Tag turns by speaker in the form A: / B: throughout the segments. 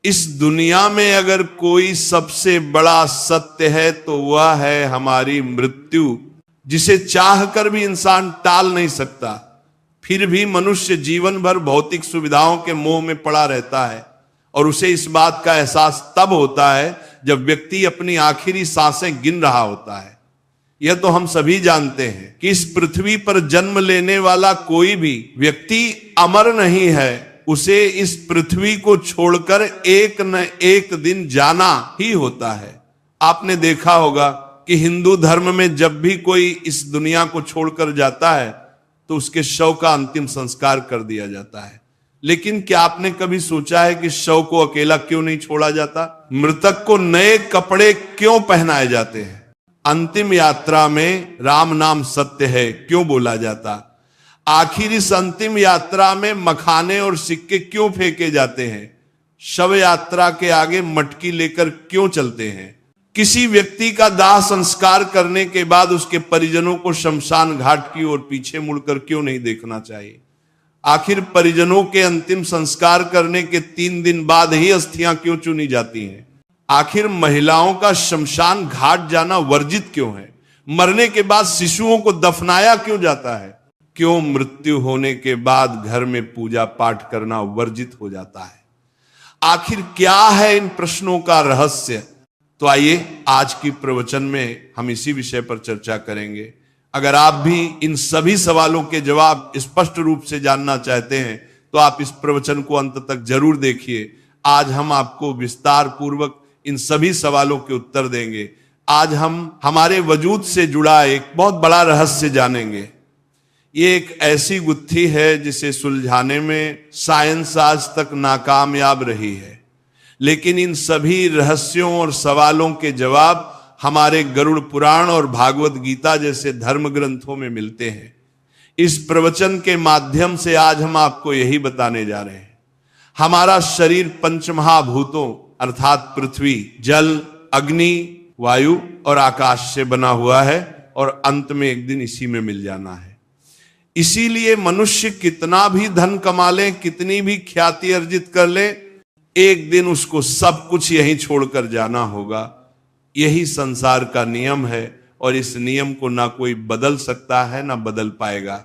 A: इस दुनिया में अगर कोई सबसे बड़ा सत्य है तो वह है हमारी मृत्यु, जिसे चाहकर भी इंसान टाल नहीं सकता। फिर भी मनुष्य जीवन भर भौतिक सुविधाओं के मोह में पड़ा रहता है और उसे इस बात का एहसास तब होता है जब व्यक्ति अपनी आखिरी सांसें गिन रहा होता है। यह तो हम सभी जानते हैं कि इस पृथ्वी पर जन्म लेने वाला कोई भी व्यक्ति अमर नहीं है। उसे इस पृथ्वी को छोड़कर एक न एक दिन जाना ही होता है। आपने देखा होगा कि हिंदू धर्म में जब भी कोई इस दुनिया को छोड़कर जाता है तो उसके शव का अंतिम संस्कार कर दिया जाता है। लेकिन क्या आपने कभी सोचा है कि शव को अकेला क्यों नहीं छोड़ा जाता? मृतक को नए कपड़े क्यों पहनाए जाते हैं? अंतिम यात्रा में राम नाम सत्य है क्यों बोला जाता? आखिर इस अंतिम यात्रा में मखाने और सिक्के क्यों फेंके जाते हैं? शव यात्रा के आगे मटकी लेकर क्यों चलते हैं? किसी व्यक्ति का दाह संस्कार करने के बाद उसके परिजनों को शमशान घाट की ओर पीछे मुड़कर क्यों नहीं देखना चाहिए? आखिर परिजनों के अंतिम संस्कार करने के 3 दिन बाद ही अस्थियां क्यों चुनी जाती हैं? आखिर महिलाओं का शमशान घाट जाना वर्जित क्यों है? मरने के बाद शिशुओं को दफनाया क्यों जाता है? क्यों मृत्यु होने के बाद घर में पूजा पाठ करना वर्जित हो जाता है? आखिर क्या है इन प्रश्नों का रहस्य? तो आइए आज की प्रवचन में हम इसी विषय पर चर्चा करेंगे। अगर आप भी इन सभी सवालों के जवाब स्पष्ट रूप से जानना चाहते हैं तो आप इस प्रवचन को अंत तक जरूर देखिए। आज हम आपको विस्तार पूर्वक इन सभी सवालों के उत्तर देंगे। आज हम हमारे वजूद से जुड़ा एक बहुत बड़ा रहस्य जानेंगे। ये एक ऐसी गुत्थी है जिसे सुलझाने में साइंस आज तक नाकामयाब रही है, लेकिन इन सभी रहस्यों और सवालों के जवाब हमारे गरुड़ पुराण और भागवत गीता जैसे धर्म ग्रंथों में मिलते हैं। इस प्रवचन के माध्यम से आज हम आपको यही बताने जा रहे हैं। हमारा शरीर पंचमहाभूतों अर्थात पृथ्वी, जल, अग्नि, वायु और आकाश से बना हुआ है और अंत में एक दिन इसी में मिल जाना है। इसीलिए मनुष्य कितना भी धन कमा ले, कितनी भी ख्याति अर्जित कर ले, एक दिन उसको सब कुछ यहीं छोड़कर जाना होगा। यही संसार का नियम है और इस नियम को ना कोई बदल सकता है ना बदल पाएगा।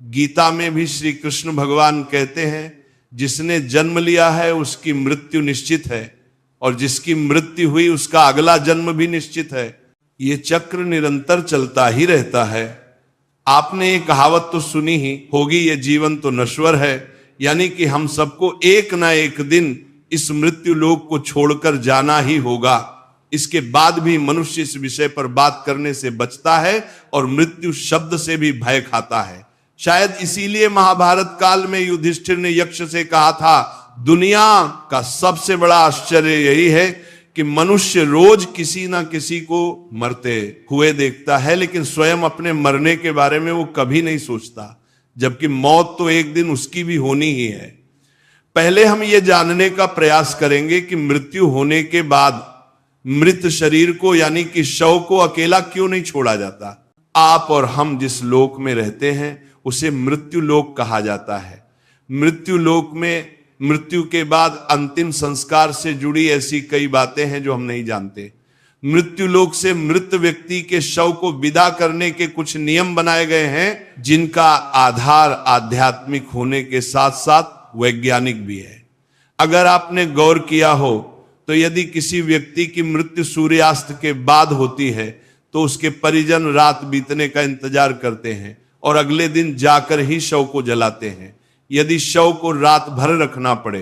A: गीता में भी श्री कृष्ण भगवान कहते हैं, जिसने जन्म लिया है उसकी मृत्यु निश्चित है और जिसकी मृत्यु हुई उसका अगला जन्म भी निश्चित है। ये चक्र निरंतर चलता ही रहता है। आपने ये कहावत तो सुनी ही होगी, ये जीवन तो नश्वर है, यानी कि हम सबको एक ना एक दिन इस मृत्यु लोक को छोड़कर जाना ही होगा। इसके बाद भी मनुष्य इस विषय पर बात करने से बचता है और मृत्यु शब्द से भी भय खाता है। शायद इसीलिए महाभारत काल में युधिष्ठिर ने यक्ष से कहा था, दुनिया का सबसे बड़ा आश्चर्य यही है कि मनुष्य रोज किसी ना किसी को मरते हुए देखता है, लेकिन स्वयं अपने मरने के बारे में वो कभी नहीं सोचता, जबकि मौत तो एक दिन उसकी भी होनी ही है। पहले हम ये जानने का प्रयास करेंगे कि मृत्यु होने के बाद मृत शरीर को यानी कि शव को अकेला क्यों नहीं छोड़ा जाता। आप और हम जिस लोक में रहते हैं उसे मृत्यु लोक कहा जाता है। मृत्यु लोक में मृत्यु के बाद अंतिम संस्कार से जुड़ी ऐसी कई बातें हैं जो हम नहीं जानते। मृत्यु लोक से मृत व्यक्ति के शव को विदा करने के कुछ नियम बनाए गए हैं, जिनका आधार आध्यात्मिक होने के साथ साथ वैज्ञानिक भी है। अगर आपने गौर किया हो तो यदि किसी व्यक्ति की मृत्यु सूर्यास्त के बाद होती है तो उसके परिजन रात बीतने का इंतजार करते हैं और अगले दिन जाकर ही शव को जलाते हैं। यदि शव को रात भर रखना पड़े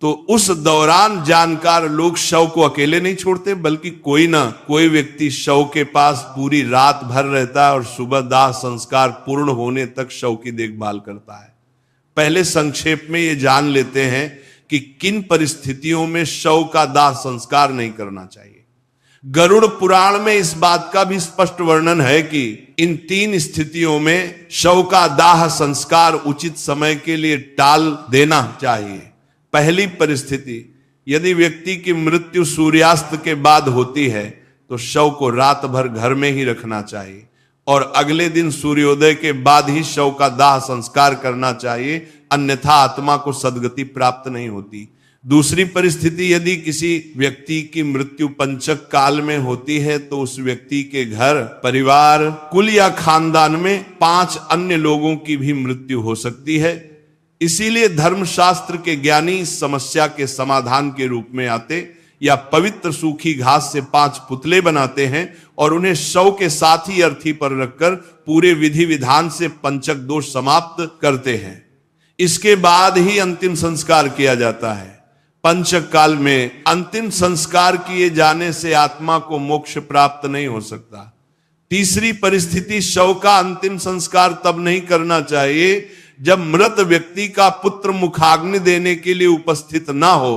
A: तो उस दौरान जानकार लोग शव को अकेले नहीं छोड़ते, बल्कि कोई ना कोई व्यक्ति शव के पास पूरी रात भर रहता है और सुबह दाह संस्कार पूर्ण होने तक शव की देखभाल करता है। पहले संक्षेप में ये जान लेते हैं कि किन परिस्थितियों में शव का दाह संस्कार नहीं करना चाहिए। गरुड़ पुराण में इस बात का भी स्पष्ट वर्णन है कि इन 3 स्थितियों में शव का दाह संस्कार उचित समय के लिए टाल देना चाहिए। पहली परिस्थिति, यदि व्यक्ति की मृत्यु सूर्यास्त के बाद होती है तो शव को रात भर घर में ही रखना चाहिए और अगले दिन सूर्योदय के बाद ही शव का दाह संस्कार करना चाहिए, अन्यथा आत्मा को सद्गति प्राप्त नहीं होती। दूसरी परिस्थिति, यदि किसी व्यक्ति की मृत्यु पंचक काल में होती है तो उस व्यक्ति के घर, परिवार, कुल या खानदान में 5 अन्य लोगों की भी मृत्यु हो सकती है। इसीलिए धर्मशास्त्र के ज्ञानी इस समस्या के समाधान के रूप में आते या पवित्र सूखी घास से 5 पुतले बनाते हैं और उन्हें शव के साथ ही अर्थी पर रखकर पूरे विधि विधान से पंचक दोष समाप्त करते हैं। इसके बाद ही अंतिम संस्कार किया जाता है। पंचक काल में अंतिम संस्कार किए जाने से आत्मा को मोक्ष प्राप्त नहीं हो सकता। तीसरी परिस्थिति, शव का अंतिम संस्कार तब नहीं करना चाहिए जब मृत व्यक्ति का पुत्र मुखाग्नि देने के लिए उपस्थित ना हो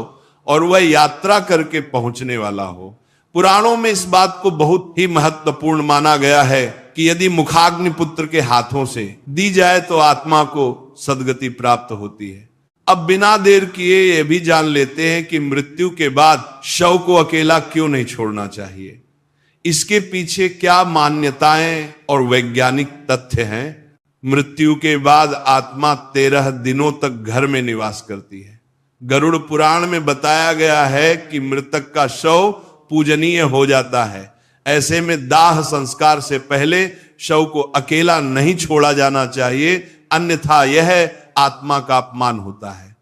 A: और वह यात्रा करके पहुंचने वाला हो। पुराणों में इस बात को बहुत ही महत्वपूर्ण माना गया है कि यदि मुखाग्नि पुत्र के हाथों से दी जाए तो आत्मा को सद्गति प्राप्त होती है। अब बिना देर किए यह भी जान लेते हैं कि मृत्यु के बाद शव को अकेला क्यों नहीं छोड़ना चाहिए। इसके पीछे क्या मान्यताएं और वैज्ञानिक तथ्य हैं। मृत्यु के बाद आत्मा 13 दिनों तक घर में निवास करती है। गरुड़ पुराण में बताया गया है कि मृतक का शव पूजनीय हो जाता है। ऐसे में दाह संस्कार से पहले शव को अकेला नहीं छोड़ा जाना चाहिए, अन्यथा यह आत्मा का अपमान होता है।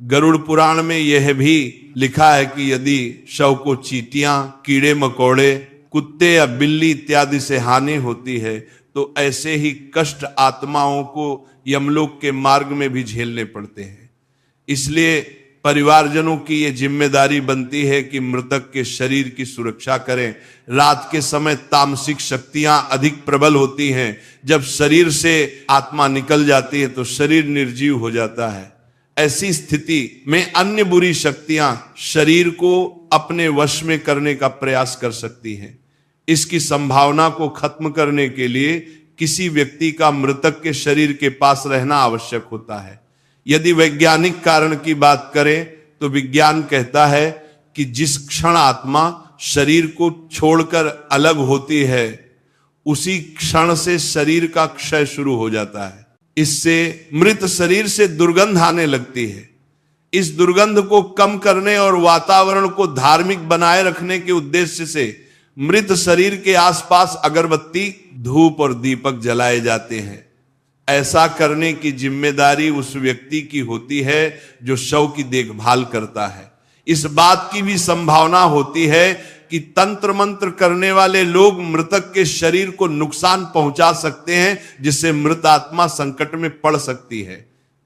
A: गरुड़ पुराण में यह भी लिखा है कि यदि शव को चींटियां, कीड़े मकोड़े, कुत्ते या बिल्ली इत्यादि से हानि होती है तो ऐसे ही कष्ट आत्माओं को यमलोक के मार्ग में भी झेलने पड़ते हैं। इसलिए परिवारजनों की यह जिम्मेदारी बनती है कि मृतक के शरीर की सुरक्षा करें। रात के समय तामसिक शक्तियां अधिक प्रबल होती हैं। जब शरीर से आत्मा निकल जाती है तो शरीर निर्जीव हो जाता है। ऐसी स्थिति में अन्य बुरी शक्तियां शरीर को अपने वश में करने का प्रयास कर सकती हैं। इसकी संभावना को खत्म करने के लिए किसी व्यक्ति का मृतक के शरीर के पास रहना आवश्यक होता है। यदि वैज्ञानिक कारण की बात करें तो विज्ञान कहता है कि जिस क्षण आत्मा शरीर को छोड़कर अलग होती है उसी क्षण से शरीर का क्षय शुरू हो जाता है। इससे मृत शरीर से दुर्गंध आने लगती है। इस दुर्गंध को कम करने और वातावरण को धार्मिक बनाए रखने के उद्देश्य से मृत शरीर के आसपास अगरबत्ती, धूप और दीपक जलाए जाते हैं। ऐसा करने की जिम्मेदारी उस व्यक्ति की होती है जो शव की देखभाल करता है। इस बात की भी संभावना होती है कि तंत्र मंत्र करने वाले लोग मृतक के शरीर को नुकसान पहुंचा सकते हैं, जिससे मृत आत्मा संकट में पड़ सकती है।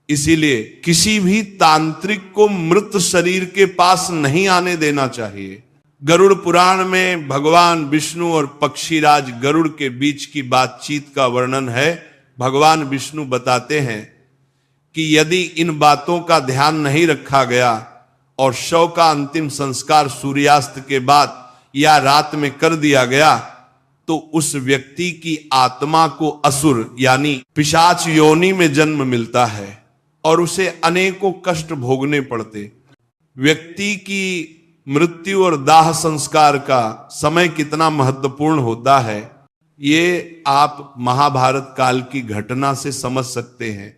A: इसीलिए किसी भी तांत्रिक को मृत शरीर के पास नहीं आने देना चाहिए। गरुड़ पुराण में भगवान विष्णु और पक्षीराज गरुड़ के बीच की बातचीत का वर्णन है। भगवान विष्णु बताते हैं कि यदि इन बातों का ध्यान नहीं रखा गया और शव का अंतिम संस्कार सूर्यास्त के बाद या रात में कर दिया गया तो उस व्यक्ति की आत्मा को असुर यानी पिशाच योनि में जन्म मिलता है और उसे अनेकों कष्ट भोगने पड़ते। व्यक्ति की मृत्यु और दाह संस्कार का समय कितना महत्वपूर्ण होता है ये आप महाभारत काल की घटना से समझ सकते हैं।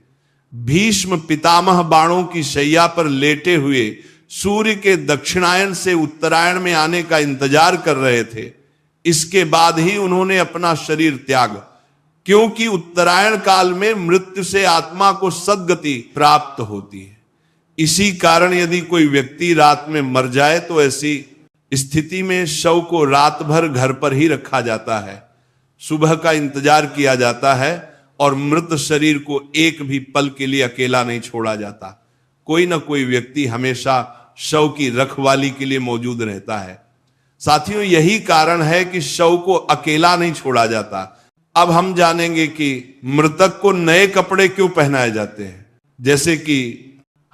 A: भीष्म पितामह बाणों की शैया पर लेटे हुए सूर्य के दक्षिणायन से उत्तरायण में आने का इंतजार कर रहे थे। इसके बाद ही उन्होंने अपना शरीर त्याग, क्योंकि उत्तरायण काल में मृत्यु से आत्मा को सद्गति प्राप्त होती है। इसी कारण यदि कोई व्यक्ति रात में मर जाए तो ऐसी स्थिति में शव को रात भर घर पर ही रखा जाता है। सुबह का इंतजार किया जाता है और मृत शरीर को एक भी पल के लिए अकेला नहीं छोड़ा जाता। कोई ना कोई व्यक्ति हमेशा शव की रखवाली के लिए मौजूद रहता है। साथियों, यही कारण है कि शव को अकेला नहीं छोड़ा जाता। अब हम जानेंगे कि मृतक को नए कपड़े क्यों पहनाए जाते हैं। जैसे कि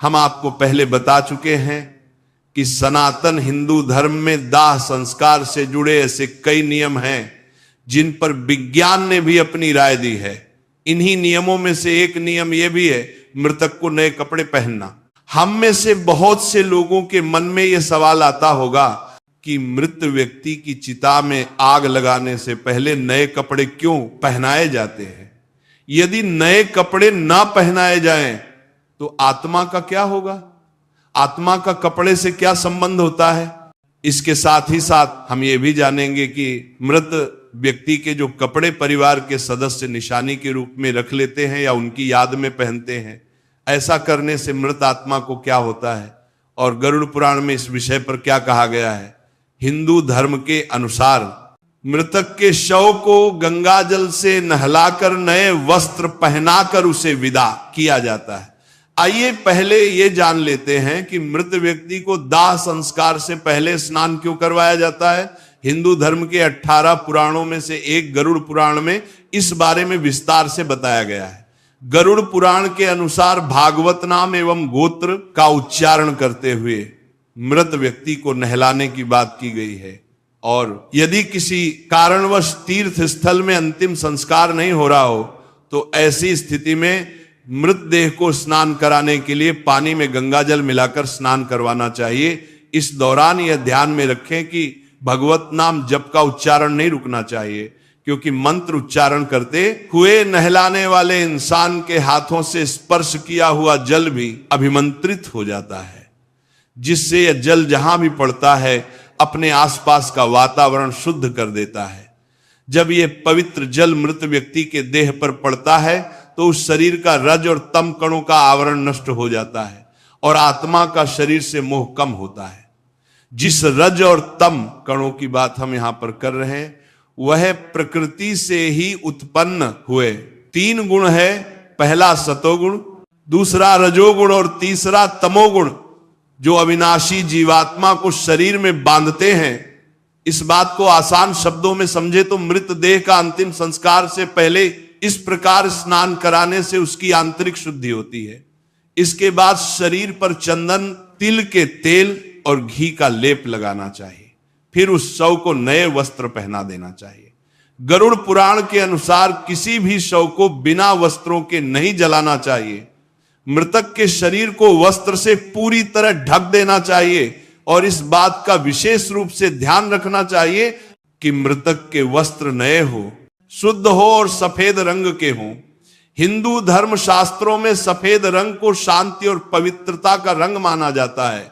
A: हम आपको पहले बता चुके हैं कि सनातन हिंदू धर्म में दाह संस्कार से जुड़े ऐसे कई नियम हैं जिन पर विज्ञान ने भी अपनी राय दी है। इन्हीं नियमों में से एक नियम यह भी है मृतक को नए कपड़े पहनना। हम में से बहुत से लोगों के मन में यह सवाल आता होगा कि मृत व्यक्ति की चिता में आग लगाने से पहले नए कपड़े क्यों पहनाए जाते हैं। यदि नए कपड़े ना पहनाए जाएं तो आत्मा का क्या होगा। आत्मा का कपड़े से क्या संबंध होता है? इसके साथ ही साथ हम ये भी जानेंगे कि मृत व्यक्ति के जो कपड़े परिवार के सदस्य निशानी के रूप में रख लेते हैं या उनकी याद में पहनते हैं, ऐसा करने से मृत आत्मा को क्या होता है और गरुड़ पुराण में इस विषय पर क्या कहा गया है। हिंदू धर्म के अनुसार मृतक के शव को गंगा जल से नहलाकर नए वस्त्र पहनाकर उसे विदा किया जाता है। आइए पहले ये जान लेते हैं कि मृत व्यक्ति को दाह संस्कार से पहले स्नान क्यों करवाया जाता है। हिंदू धर्म के 18 पुराणों में से एक गरुड़ पुराण में इस बारे में विस्तार से बताया गया है। गरुड़ पुराण के अनुसार भागवत नाम एवं गोत्र का उच्चारण करते हुए मृत व्यक्ति को नहलाने की बात की गई है, और यदि किसी कारणवश तीर्थ स्थल में अंतिम संस्कार नहीं हो रहा हो तो ऐसी स्थिति में मृतदेह को स्नान कराने के लिए पानी में गंगा जल मिलाकर स्नान करवाना चाहिए। इस दौरान यह ध्यान में रखें कि भगवत नाम जप का उच्चारण नहीं रुकना चाहिए, क्योंकि मंत्र उच्चारण करते हुए नहलाने वाले इंसान के हाथों से स्पर्श किया हुआ जल भी अभिमंत्रित हो जाता है, जिससे यह जल जहां भी पड़ता है अपने आसपास का वातावरण शुद्ध कर देता है। जब यह पवित्र जल मृत व्यक्ति के देह पर पड़ता है तो उस शरीर का रज और तम कणों का आवरण नष्ट हो जाता है और आत्मा का शरीर से मोह कम होता है। जिस रज और तम कणों की बात हम यहां पर कर रहे हैं वह प्रकृति से ही उत्पन्न हुए 3 गुण है। पहला सतोगुण, दूसरा रजोगुण और तीसरा तमोगुण, जो अविनाशी जीवात्मा को शरीर में बांधते हैं। इस बात को आसान शब्दों में समझे तो मृत देह का अंतिम संस्कार से पहले इस प्रकार स्नान कराने से उसकी आंतरिक शुद्धि होती है। इसके बाद शरीर पर चंदन, तिल के तेल और घी का लेप लगाना चाहिए, फिर उस शव को नए वस्त्र पहना देना चाहिए। गरुड़ पुराण के अनुसार किसी भी शव को बिना वस्त्रों के नहीं जलाना चाहिए। मृतक के शरीर को वस्त्र से पूरी तरह ढक देना चाहिए और इस बात का विशेष रूप से ध्यान रखना चाहिए कि मृतक के वस्त्र नए हो, शुद्ध हो और सफेद रंग के हों। हिंदू धर्म शास्त्रों में सफेद रंग को शांति और पवित्रता का रंग माना जाता है,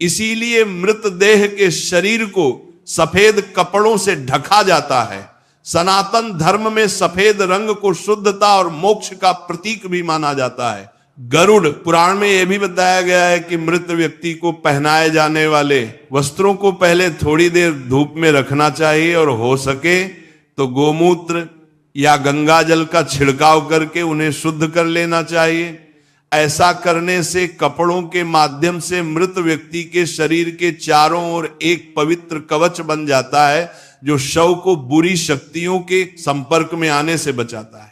A: इसीलिए मृतदेह के शरीर को सफेद कपड़ों से ढका जाता है। सनातन धर्म में सफेद रंग को शुद्धता और मोक्ष का प्रतीक भी माना जाता है। गरुड़ पुराण में यह भी बताया गया है कि मृत व्यक्ति को पहनाए जाने वाले वस्त्रों को पहले थोड़ी देर धूप में रखना चाहिए और हो सके तो गोमूत्र या गंगा जल का छिड़काव करके उन्हें शुद्ध कर लेना चाहिए। ऐसा करने से कपड़ों के माध्यम से मृत व्यक्ति के शरीर के चारों ओर एक पवित्र कवच बन जाता है, जो शव को बुरी शक्तियों के संपर्क में आने से बचाता है।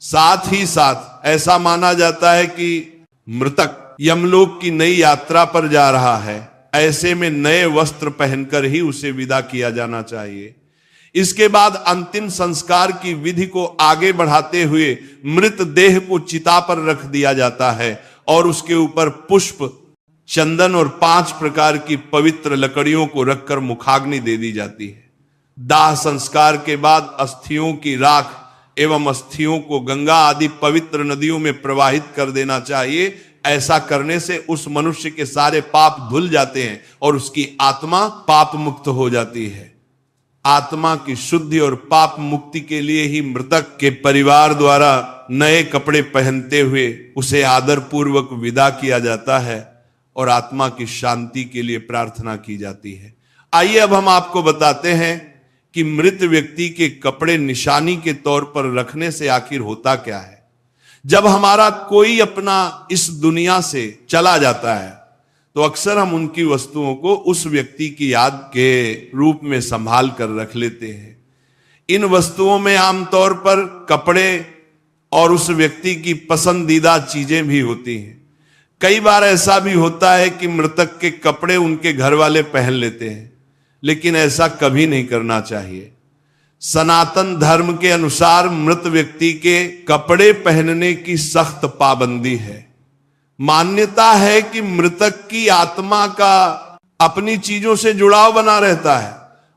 A: साथ ही साथ ऐसा माना जाता है कि मृतक यमलोक की नई यात्रा पर जा रहा है, ऐसे में नए वस्त्र पहनकर ही उसे विदा किया जाना चाहिए। इसके बाद अंतिम संस्कार की विधि को आगे बढ़ाते हुए मृत देह को चिता पर रख दिया जाता है और उसके ऊपर पुष्प, चंदन और 5 प्रकार की पवित्र लकड़ियों को रखकर मुखाग्नि दे दी जाती है। दाह संस्कार के बाद अस्थियों की राख एवं अस्थियों को गंगा आदि पवित्र नदियों में प्रवाहित कर देना चाहिए। ऐसा करने से उस मनुष्य के सारे पाप धुल जाते हैं और उसकी आत्मा पाप मुक्त हो जाती है। आत्मा की शुद्धि और पाप मुक्ति के लिए ही मृतक के परिवार द्वारा नए कपड़े पहनते हुए उसे आदर पूर्वक विदा किया जाता है और आत्मा की शांति के लिए प्रार्थना की जाती है। आइए अब हम आपको बताते हैं कि मृत व्यक्ति के कपड़े निशानी के तौर पर रखने से आखिर होता क्या है। जब हमारा कोई अपना इस दुनिया से चला जाता है तो अक्सर हम उनकी वस्तुओं को उस व्यक्ति की याद के रूप में संभाल कर रख लेते हैं। इन वस्तुओं में आमतौर पर कपड़े और उस व्यक्ति की पसंदीदा चीजें भी होती हैं। कई बार ऐसा भी होता है कि मृतक के कपड़े उनके घर वाले पहन लेते हैं, लेकिन ऐसा कभी नहीं करना चाहिए। सनातन धर्म के अनुसार मृत व्यक्ति के कपड़े पहनने की सख्त पाबंदी है। मान्यता है कि मृतक की आत्मा का अपनी चीजों से जुड़ाव बना रहता है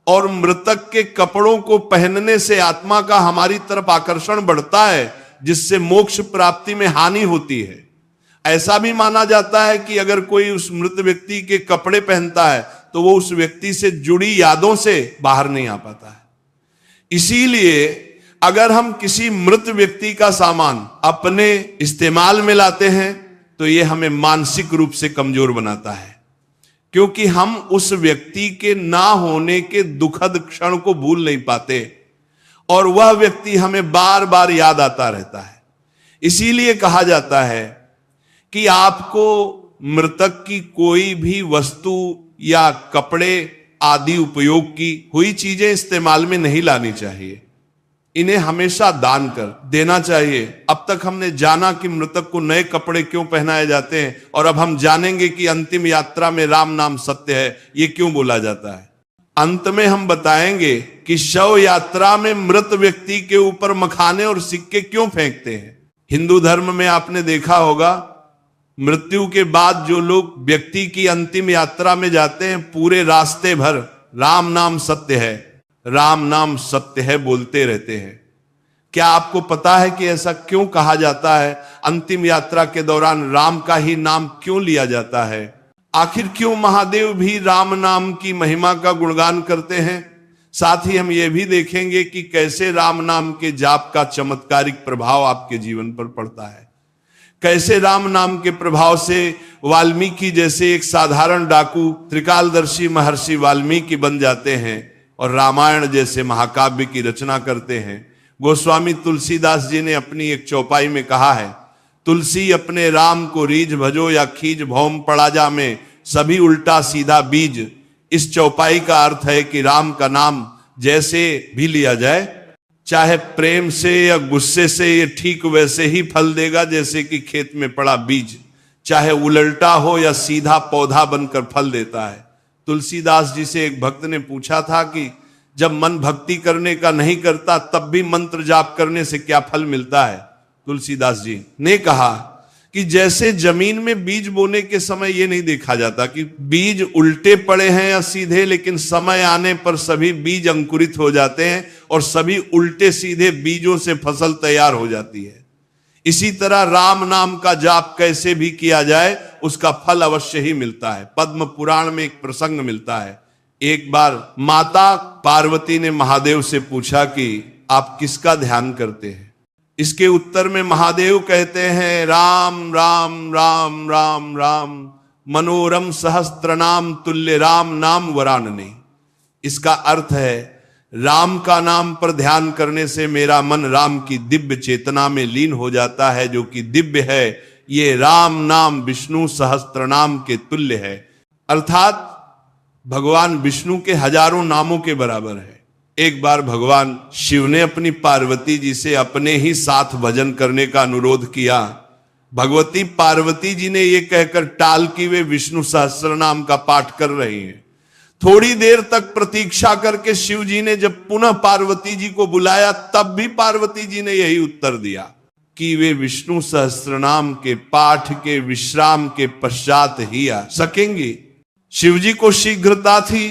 A: और मृतक के कपड़ों को पहनने से आत्मा का हमारी तरफ आकर्षण बढ़ता है, जिससे मोक्ष प्राप्ति में हानि होती है। ऐसा भी माना जाता है कि अगर कोई उस मृत व्यक्ति के कपड़े पहनता है तो वो उस व्यक्ति से जुड़ी यादों से बाहर नहीं आ पाता है। इसीलिए अगर हम किसी मृत व्यक्ति का सामान अपने इस्तेमाल में लाते हैं तो ये हमें मानसिक रूप से कमजोर बनाता है, क्योंकि हम उस व्यक्ति के ना होने के दुखद क्षण को भूल नहीं पाते और वह व्यक्ति हमें बार बार याद आता रहता है। इसीलिए कहा जाता है कि आपको मृतक की कोई भी वस्तु या कपड़े आदि उपयोग की हुई चीजें इस्तेमाल में नहीं लानी चाहिए, इन्हें हमेशा दान कर देना चाहिए। अब तक हमने जाना कि मृतक को नए कपड़े क्यों पहनाए जाते हैं और अब हम जानेंगे कि अंतिम यात्रा में राम नाम सत्य है, ये क्यों बोला जाता है। अंत में हम बताएंगे कि शव यात्रा में मृत व्यक्ति के ऊपर मखाने और सिक्के क्यों फेंकते हैं। हिंदू धर्म में आपने देखा होगा, मृत्यु के बाद जो लोग व्यक्ति की अंतिम यात्रा में जाते हैं, पूरे रास्ते भर राम नाम सत्य है, राम नाम सत्य है बोलते रहते हैं। क्या आपको पता है कि ऐसा क्यों कहा जाता है? अंतिम यात्रा के दौरान राम का ही नाम क्यों लिया जाता है? आखिर क्यों महादेव भी राम नाम की महिमा का गुणगान करते हैं? साथ ही हम ये भी देखेंगे कि कैसे राम नाम के जाप का चमत्कारिक प्रभाव आपके जीवन पर पड़ता है, कैसे राम नाम के प्रभाव से वाल्मीकि जैसे एक साधारण डाकू त्रिकालदर्शी महर्षि वाल्मीकि बन जाते हैं और रामायण जैसे महाकाव्य की रचना करते हैं। गोस्वामी तुलसीदास जी ने अपनी एक चौपाई में कहा है, तुलसी अपने राम को रीझ भजो या खींच भौम पड़ा जा में सभी उल्टा सीधा बीज। इस चौपाई का अर्थ है कि राम का नाम जैसे भी लिया जाए, चाहे प्रेम से या गुस्से से, ये ठीक वैसे ही फल देगा जैसे कि खेत में पड़ा बीज, चाहे उलटा हो या सीधा पौधा बनकर फल देता है। तुलसीदास जी से एक भक्त ने पूछा था कि जब मन भक्ति करने का नहीं करता तब भी मंत्र जाप करने से क्या फल मिलता है? तुलसीदास जी ने कहा कि जैसे जमीन में बीज बोने के समय ये नहीं देखा जाता कि बीज उल्टे पड़े हैं या सीधे, लेकिन समय आने पर सभी बीज अंकुरित हो जाते हैं और सभी उल्टे सीधे बीजों से फसल तैयार हो जाती है। इसी तरह राम नाम का जाप कैसे भी किया जाए उसका फल अवश्य ही मिलता है। पद्म पुराण में एक प्रसंग मिलता है, एक बार माता पार्वती ने महादेव से पूछा कि आप किसका ध्यान करते हैं? इसके उत्तर में महादेव कहते हैं, राम राम राम राम राम मनोरम सहस्त्र नाम तुल्य राम नाम वरानने। इसका अर्थ है राम का नाम पर ध्यान करने से मेरा मन राम की दिव्य चेतना में लीन हो जाता है, जो कि दिव्य है। ये राम नाम विष्णु सहस्त्र नाम के तुल्य है, अर्थात भगवान विष्णु के हजारों नामों के बराबर है। एक बार भगवान शिव ने अपनी पार्वती जी से अपने ही साथ भजन करने का अनुरोध किया। भगवती पार्वती जी ने यह कहकर टाल कि वे विष्णु सहस्त्र नाम का पाठ कर रही हैं। थोड़ी देर तक प्रतीक्षा करके शिव जी ने जब पुनः पार्वती जी को बुलाया तब भी पार्वती जी ने यही उत्तर दिया कि वे विष्णु सहस्त्र नाम के पाठ के विश्राम के पश्चात ही आ सकेंगी। शिव जी को शीघ्रता थी,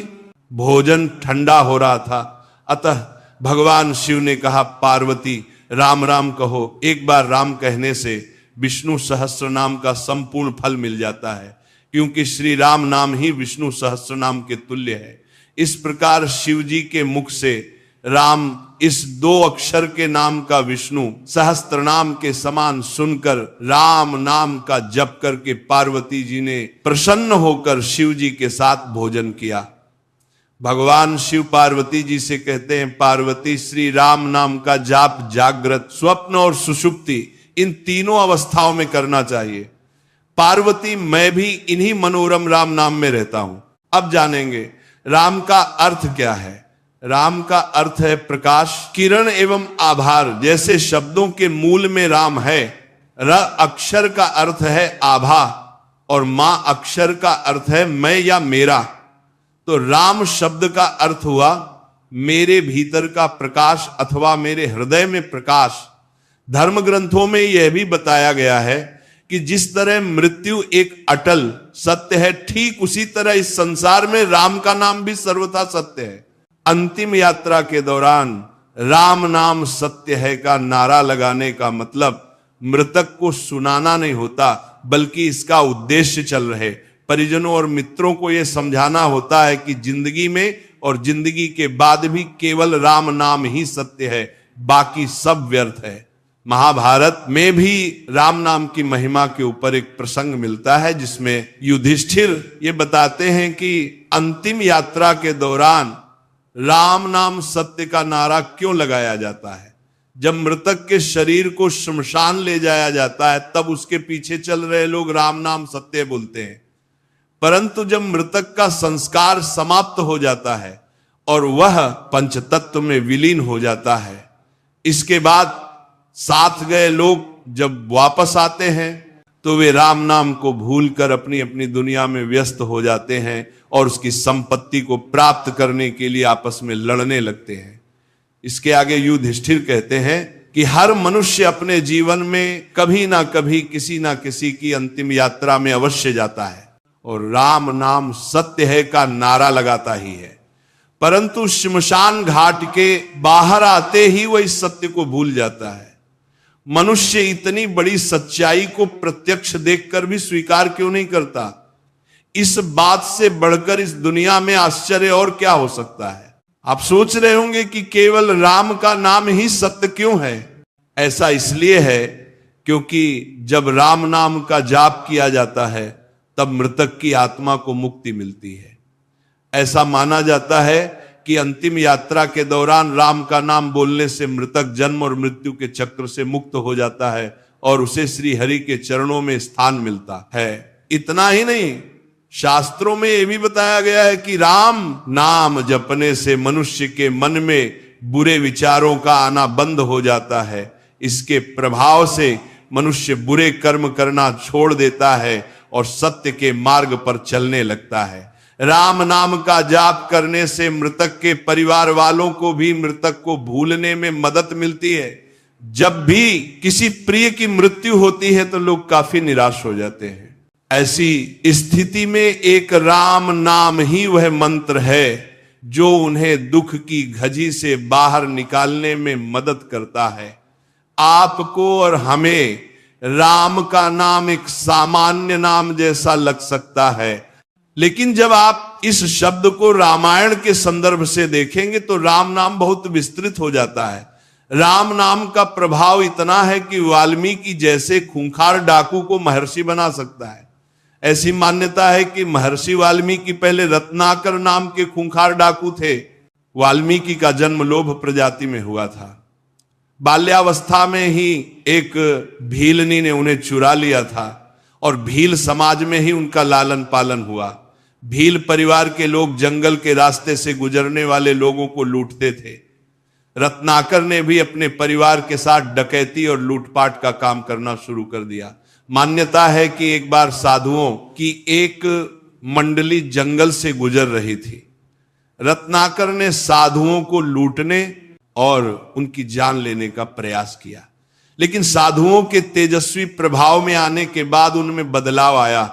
A: भोजन ठंडा हो रहा था, अतः भगवान शिव ने कहा, पार्वती राम राम कहो। एक बार राम कहने से विष्णु सहस्त्र नाम का संपूर्ण फल मिल जाता है, क्योंकि श्री राम नाम ही विष्णु सहस्त्र नाम के तुल्य है। इस प्रकार शिव जी के मुख से राम इस दो अक्षर के नाम का विष्णु सहस्त्र नाम के समान सुनकर राम नाम का जप करके पार्वती जी ने प्रसन्न होकर शिव जी के साथ भोजन किया। भगवान शिव पार्वती जी से कहते हैं, पार्वती श्री राम नाम का जाप जागृत, स्वप्न और सुषुप्ति इन तीनों अवस्थाओं में करना चाहिए। पार्वती मैं भी इन्हीं मनोरम राम नाम में रहता हूं। अब जानेंगे राम का अर्थ क्या है। राम का अर्थ है प्रकाश, किरण एवं आभार। जैसे शब्दों के मूल में राम है, र अक्षर का अर्थ है आभा और मां अक्षर का अर्थ है मैं या मेरा। तो राम शब्द का अर्थ हुआ मेरे भीतर का प्रकाश अथवा मेरे हृदय में प्रकाश। धर्म ग्रंथों में यह भी बताया गया है कि जिस तरह मृत्यु एक अटल सत्य है, ठीक उसी तरह इस संसार में राम का नाम भी सर्वथा सत्य है। अंतिम यात्रा के दौरान राम नाम सत्य है का नारा लगाने का मतलब मृतक को सुनाना नहीं होता, बल्कि इसका उद्देश्य चल रहे। परिजनों और मित्रों को यह समझाना होता है कि जिंदगी में और जिंदगी के बाद भी केवल राम नाम ही सत्य है, बाकी सब व्यर्थ है। महाभारत में भी राम नाम की महिमा के ऊपर एक प्रसंग मिलता है, जिसमें युधिष्ठिर ये बताते हैं कि अंतिम यात्रा के दौरान राम नाम सत्य का नारा क्यों लगाया जाता है। जब मृतक के शरीर को श्मशान ले जाया जाता है तब उसके पीछे चल रहे लोग राम नाम सत्य बोलते हैं, परंतु जब मृतक का संस्कार समाप्त हो जाता है और वह पंचतत्व में विलीन हो जाता है, इसके बाद साथ गए लोग जब वापस आते हैं तो वे राम नाम को भूलकर अपनी अपनी दुनिया में व्यस्त हो जाते हैं और उसकी संपत्ति को प्राप्त करने के लिए आपस में लड़ने लगते हैं। इसके आगे युधिष्ठिर कहते हैं कि हर मनुष्य अपने जीवन में कभी ना कभी किसी ना किसी की अंतिम यात्रा में अवश्य जाता है और राम नाम सत्य है का नारा लगाता ही है, परंतु श्मशान घाट के बाहर आते ही वह इस सत्य को भूल जाता है। मनुष्य इतनी बड़ी सच्चाई को प्रत्यक्ष देखकर भी स्वीकार क्यों नहीं करता? इस बात से बढ़कर इस दुनिया में आश्चर्य और क्या हो सकता है? आप सोच रहे होंगे कि केवल राम का नाम ही सत्य क्यों है। ऐसा इसलिए है क्योंकि जब राम नाम का जाप किया जाता है तब मृतक की आत्मा को मुक्ति मिलती है। ऐसा माना जाता है कि अंतिम यात्रा के दौरान राम का नाम बोलने से मृतक जन्म और मृत्यु के चक्र से मुक्त हो जाता है और उसे श्री हरि के चरणों में स्थान मिलता है। इतना ही नहीं, शास्त्रों में यह भी बताया गया है कि राम नाम जपने से मनुष्य के मन में बुरे विचारों का आना बंद हो जाता है। इसके प्रभाव से मनुष्य बुरे कर्म करना छोड़ देता है और सत्य के मार्ग पर चलने लगता है। राम नाम का जाप करने से मृतक के परिवार वालों को भी मृतक को भूलने में मदद मिलती है। जब भी किसी प्रिय की मृत्यु होती है तो लोग काफी निराश हो जाते हैं। ऐसी स्थिति में एक राम नाम ही वह मंत्र है जो उन्हें दुख की घजी से बाहर निकालने में मदद करता है। आपको और हमें राम का नाम एक सामान्य नाम जैसा लग सकता है, लेकिन जब आप इस शब्द को रामायण के संदर्भ से देखेंगे तो राम नाम बहुत विस्तृत हो जाता है। राम नाम का प्रभाव इतना है कि वाल्मीकि जैसे खूंखार डाकू को महर्षि बना सकता है। ऐसी मान्यता है कि महर्षि वाल्मीकि पहले रत्नाकर नाम के खूंखार डाकू थे। वाल्मीकि का जन्म लोभ प्रजाति में हुआ था। बाल्यावस्था में ही एक भीलनी ने उन्हें चुरा लिया था और भील समाज में ही उनका लालन पालन हुआ। भील परिवार के लोग जंगल के रास्ते से गुजरने वाले लोगों को लूटते थे। रत्नाकर ने भी अपने परिवार के साथ डकैती और लूटपाट का काम करना शुरू कर दिया। मान्यता है कि एक बार साधुओं की एक मंडली जंगल से गुजर रही थी। रत्नाकर ने साधुओं को लूटने और उनकी जान लेने का प्रयास किया, लेकिन साधुओं के तेजस्वी प्रभाव में आने के बाद उनमें बदलाव आया।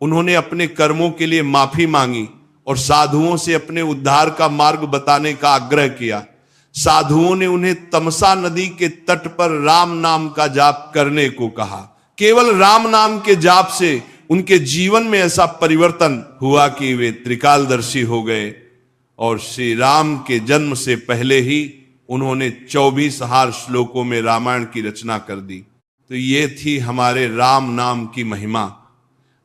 A: उन्होंने अपने कर्मों के लिए माफी मांगी और साधुओं से अपने उद्धार का मार्ग बताने का आग्रह किया। साधुओं ने उन्हें तमसा नदी के तट पर राम नाम का जाप करने को कहा। केवल राम नाम के जाप से उनके जीवन में ऐसा परिवर्तन हुआ कि वे त्रिकालदर्शी हो गए और श्री राम के जन्म से पहले ही उन्होंने 24 श्लोकों में रामायण की रचना कर दी। तो ये थी हमारे राम नाम की महिमा।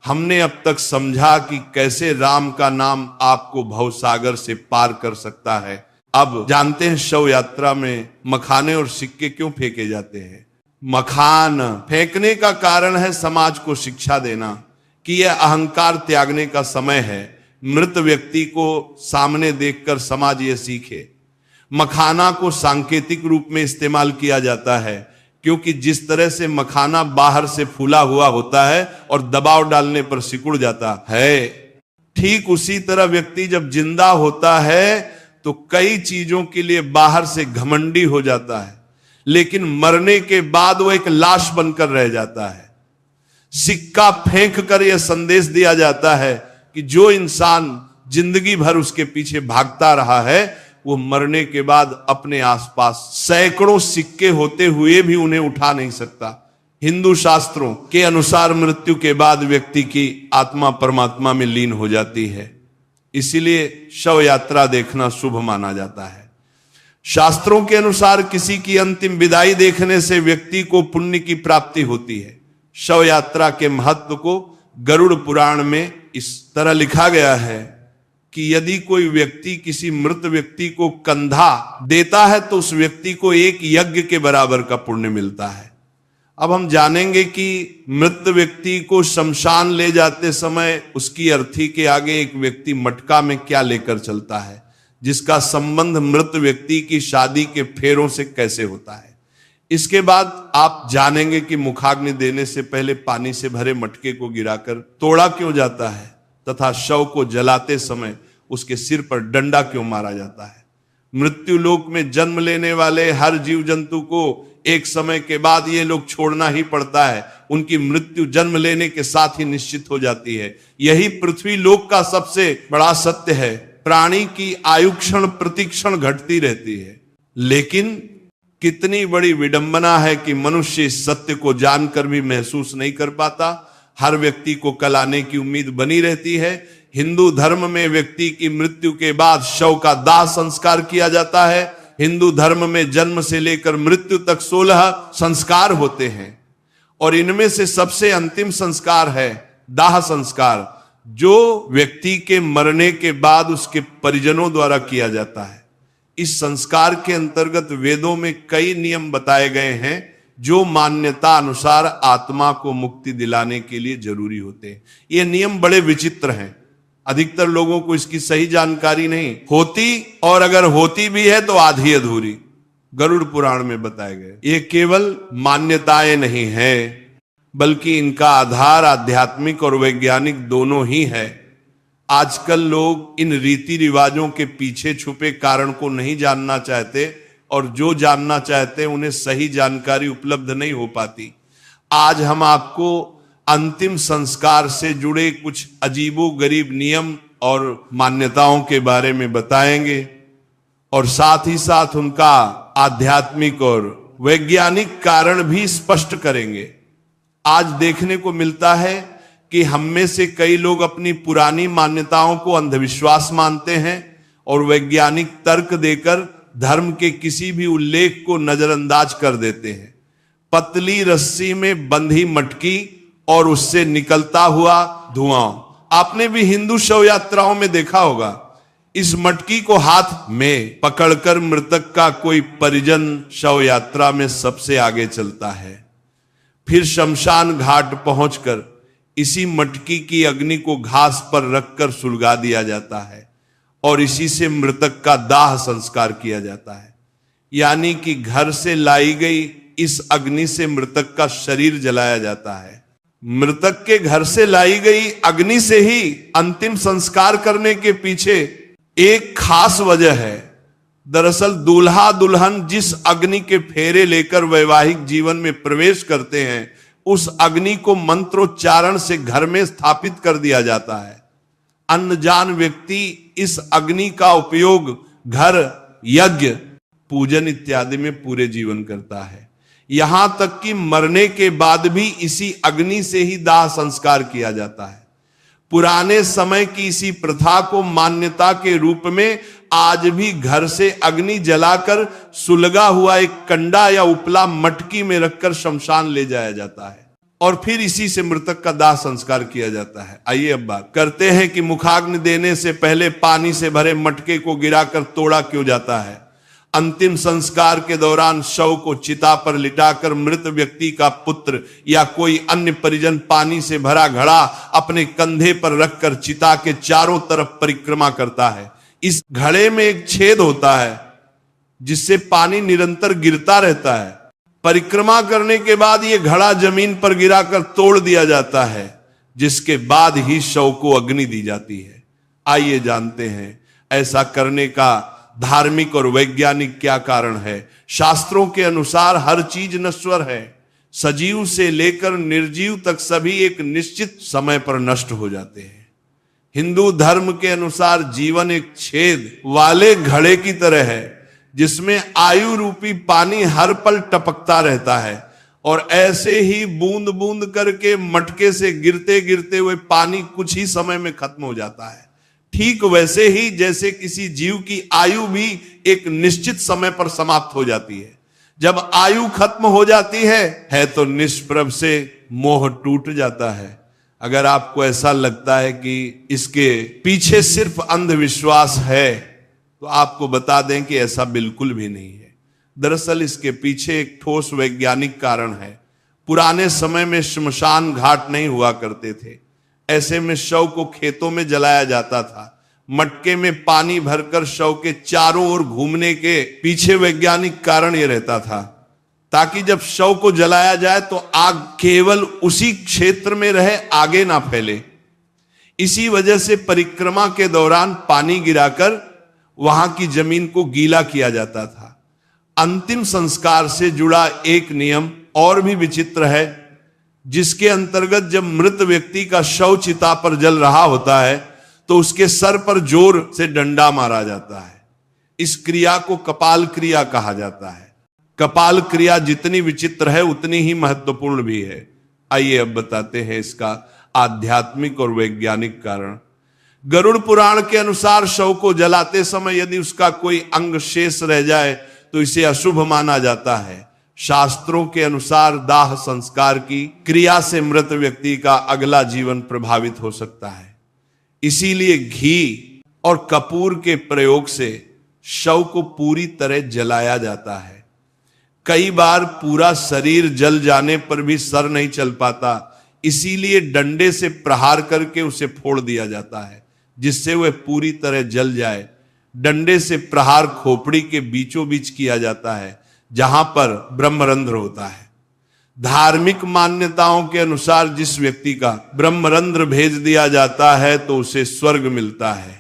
A: हमने अब तक समझा कि कैसे राम का नाम आपको भवसागर से पार कर सकता है। अब जानते हैं शव यात्रा में मखाने और सिक्के क्यों फेंके जाते हैं। मखान फेंकने का कारण है समाज को शिक्षा देना कि यह अहंकार त्यागने का समय है। मृत व्यक्ति को सामने देखकर समाज यह सीखे। मखाना को सांकेतिक रूप में इस्तेमाल किया जाता है क्योंकि जिस तरह से मखाना बाहर से फूला हुआ होता है और दबाव डालने पर सिकुड़ जाता है, ठीक उसी तरह व्यक्ति जब जिंदा होता है तो कई चीजों के लिए बाहर से घमंडी हो जाता है, लेकिन मरने के बाद वो एक लाश बनकर रह जाता है। सिक्का फेंक कर यह संदेश दिया जाता है कि जो इंसान जिंदगी भर उसके पीछे भागता रहा है वो मरने के बाद अपने आसपास सैकड़ों सिक्के होते हुए भी उन्हें उठा नहीं सकता, हिंदू शास्त्रों के अनुसार मृत्यु के बाद व्यक्ति की आत्मा परमात्मा में लीन हो जाती है, इसीलिए शव यात्रा देखना शुभ माना जाता है। शास्त्रों के अनुसार किसी की अंतिम विदाई देखने से व्यक्ति को पुण्य की प्राप्ति होती है। शव यात्रा के महत्व को गरुड़ पुराण में इस तरह लिखा गया है कि यदि कोई व्यक्ति किसी मृत व्यक्ति को कंधा देता है तो उस व्यक्ति को एक यज्ञ के बराबर का पुण्य मिलता है। अब हम जानेंगे कि मृत व्यक्ति को शमशान ले जाते समय उसकी अर्थी के आगे एक व्यक्ति मटका में क्या लेकर चलता है, जिसका संबंध मृत व्यक्ति की शादी के फेरों से कैसे होता है। इसके बाद आप जानेंगे कि मुखाग्नि देने से पहले पानी से भरे मटके को गिराकर तोड़ा क्यों जाता है तथा शव को जलाते समय उसके सिर पर डंडा क्यों मारा जाता है। मृत्यु लोक में जन्म लेने वाले हर जीव जंतु को एक समय के बाद ये लोग छोड़ना ही पड़ता है। उनकी मृत्यु जन्म लेने के साथ ही निश्चित हो जाती है। यही पृथ्वी लोक का सबसे बड़ा सत्य है। प्राणी की आयु क्षण प्रतिक्षण घटती रहती है, लेकिन कितनी बड़ी विडंबना है कि मनुष्य इस सत्य को जानकर भी महसूस नहीं कर पाता। हर व्यक्ति को कल आने की उम्मीद बनी रहती है। हिंदू धर्म में व्यक्ति की मृत्यु के बाद शव का दाह संस्कार किया जाता है। हिंदू धर्म में जन्म से लेकर मृत्यु तक 16 संस्कार होते हैं और इनमें से सबसे अंतिम संस्कार है दाह संस्कार, जो व्यक्ति के मरने के बाद उसके परिजनों द्वारा किया जाता है। इस संस्कार के अंतर्गत वेदों में कई नियम बताए गए हैं जो मान्यता अनुसार आत्मा को मुक्ति दिलाने के लिए जरूरी होते हैं। ये नियम बड़े विचित्र हैं, अधिकतर लोगों को इसकी सही जानकारी नहीं होती और अगर होती भी है तो आधी अधूरी। गरुड़ पुराण में बताए गए ये केवल मान्यताएं नहीं है, बल्कि इनका आधार आध्यात्मिक और वैज्ञानिक दोनों ही है। आजकल लोग इन रीति रिवाजों के पीछे छुपे कारण को नहीं जानना चाहते और जो जानना चाहते हैं उन्हें सही जानकारी उपलब्ध नहीं हो पाती। आज हम आपको अंतिम संस्कार से जुड़े कुछ अजीबो गरीब नियम और मान्यताओं के बारे में बताएंगे और साथ ही साथ उनका आध्यात्मिक और वैज्ञानिक कारण भी स्पष्ट करेंगे। आज देखने को मिलता है कि हम में से कई लोग अपनी पुरानी मान्यताओं को अंधविश्वास मानते हैं और वैज्ञानिक तर्क देकर धर्म के किसी भी उल्लेख को नजरअंदाज कर देते हैं। पतली रस्सी में बंधी मटकी और उससे निकलता हुआ धुआं, आपने भी हिंदू शव यात्राओं में देखा होगा। इस मटकी को हाथ में पकड़कर मृतक का कोई परिजन शव यात्रा में सबसे आगे चलता है। फिर शमशान घाट पहुंचकर इसी मटकी की अग्नि को घास पर रखकर सुलगा दिया जाता है और इसी से मृतक का दाह संस्कार किया जाता है। यानी कि घर से लाई गई इस अग्नि से मृतक का शरीर जलाया जाता है। मृतक के घर से लाई गई अग्नि से ही अंतिम संस्कार करने के पीछे एक खास वजह है। दरअसल दूल्हा दुल्हन जिस अग्नि के फेरे लेकर वैवाहिक जीवन में प्रवेश करते हैं, उस अग्नि को मंत्रोच्चारण से घर में स्थापित कर दिया जाता है। अनजान व्यक्ति इस अग्नि का उपयोग घर, यज्ञ, पूजन इत्यादि में पूरे जीवन करता है। यहां तक कि मरने के बाद भी इसी अग्नि से ही दाह संस्कार किया जाता है। पुराने समय की इसी प्रथा को मान्यता के रूप में आज भी घर से अग्नि जलाकर सुलगा हुआ एक कंडा या उपला मटकी में रखकर शमशान ले जाया जाता है और फिर इसी से मृतक का दाह संस्कार किया जाता है। आइए अब बात करते हैं कि मुखाग्नि देने से पहले पानी से भरे मटके को गिराकर तोड़ा क्यों जाता है। अंतिम संस्कार के दौरान शव को चिता पर लिटाकर मृत व्यक्ति का पुत्र या कोई अन्य परिजन पानी से भरा घड़ा अपने कंधे पर रखकर चिता के चारों तरफ परिक्रमा करता है। इस घड़े में एक छेद होता है जिससे पानी निरंतर गिरता रहता है। परिक्रमा करने के बाद यह घड़ा जमीन पर गिराकर तोड़ दिया जाता है, जिसके बाद ही शव को अग्नि दी जाती है। आइए जानते हैं ऐसा करने का धार्मिक और वैज्ञानिक क्या कारण है। शास्त्रों के अनुसार हर चीज नश्वर है। सजीव से लेकर निर्जीव तक सभी एक निश्चित समय पर नष्ट हो जाते हैं। हिंदू धर्म के अनुसार जीवन एक छेद वाले घड़े की तरह है जिसमें आयु रूपी पानी हर पल टपकता रहता है और ऐसे ही बूंद बूंद करके मटके से गिरते गिरते हुए पानी कुछ ही समय में खत्म हो जाता है। ठीक वैसे ही जैसे किसी जीव की आयु भी एक निश्चित समय पर समाप्त हो जाती है। जब आयु खत्म हो जाती है तो निष्प्रभ से मोह टूट जाता है। अगर आपको ऐसा लगता है कि इसके पीछे सिर्फ अंधविश्वास है, तो आपको बता दें कि ऐसा बिल्कुल भी नहीं है। दरअसल इसके पीछे एक ठोस वैज्ञानिक कारण है। पुराने समय में श्मशान घाट नहीं हुआ करते थे। ऐसे में शव को खेतों में जलाया जाता था। मटके में पानी भरकर शव के चारों ओर घूमने के पीछे वैज्ञानिक कारण यह रहता था, ताकि जब शव को जलाया जाए तो आग केवल उसी क्षेत्र में रहे, आगे ना फैले। इसी वजह से परिक्रमा के दौरान पानी गिराकर वहां की जमीन को गीला किया जाता था। अंतिम संस्कार से जुड़ा एक नियम और भी विचित्र है, जिसके अंतर्गत जब मृत व्यक्ति का शव चिता पर जल रहा होता है तो उसके सर पर जोर से डंडा मारा जाता है। इस क्रिया को कपाल क्रिया कहा जाता है। कपाल क्रिया जितनी विचित्र है उतनी ही महत्वपूर्ण भी है। आइए अब बताते हैं इसका आध्यात्मिक और वैज्ञानिक कारण। गरुड़ पुराण के अनुसार शव को जलाते समय यदि उसका कोई अंग शेष रह जाए तो इसे अशुभ माना जाता है। शास्त्रों के अनुसार दाह संस्कार की क्रिया से मृत व्यक्ति का अगला जीवन प्रभावित हो सकता है। इसीलिए घी और कपूर के प्रयोग से शव को पूरी तरह जलाया जाता है। कई बार पूरा शरीर जल जाने पर भी सर नहीं चल पाता, इसीलिए डंडे से प्रहार करके उसे फोड़ दिया जाता है, जिससे वह पूरी तरह जल जाए। डंडे से प्रहार खोपड़ी के बीचों बीच किया जाता है, जहां पर ब्रह्मरंध्र होता है। धार्मिक मान्यताओं के अनुसार जिस व्यक्ति का ब्रह्मरंध्र भेज दिया जाता है तो उसे स्वर्ग मिलता है।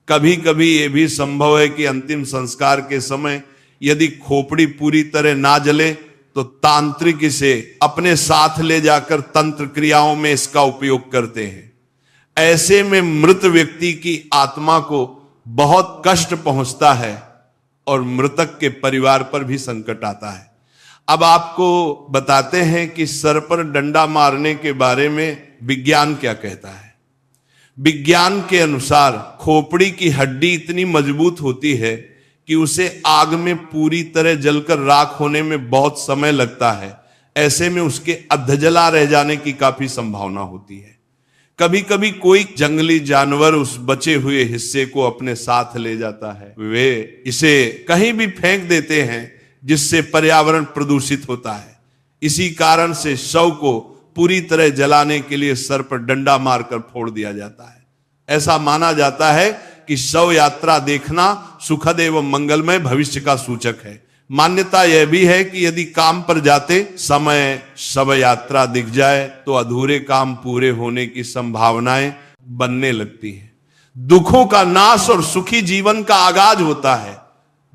A: कभी कभी यह भी संभव है कि अंतिम संस्कार के समय यदि खोपड़ी पूरी तरह ना जले तो तांत्रिक इसे अपने साथ ले जाकर तंत्र क्रियाओं में इसका उपयोग करते हैं। ऐसे में मृत व्यक्ति की आत्मा को बहुत कष्ट पहुंचता है और मृतक के परिवार पर भी संकट आता है। अब आपको बताते हैं कि सर पर डंडा मारने के बारे में विज्ञान क्या कहता है। विज्ञान के अनुसार खोपड़ी की हड्डी इतनी मजबूत होती है कि उसे आग में पूरी तरह जलकर राख होने में बहुत समय लगता है। ऐसे में उसके अधजला रह जाने की काफी संभावना होती है। कभी कभी कोई जंगली जानवर उस बचे हुए हिस्से को अपने साथ ले जाता है। वे इसे कहीं भी फेंक देते हैं, जिससे पर्यावरण प्रदूषित होता है। इसी कारण से शव को पूरी तरह जलाने के लिए सर पर डंडा मारकर फोड़ दिया जाता है। ऐसा माना जाता है कि शव यात्रा देखना सुखद एवं मंगलमय भविष्य का सूचक है। मान्यता यह भी है कि यदि काम पर जाते समय शव यात्रा दिख जाए तो अधूरे काम पूरे होने की संभावनाएं बनने लगती हैं। दुखों का नाश और सुखी जीवन का आगाज होता है।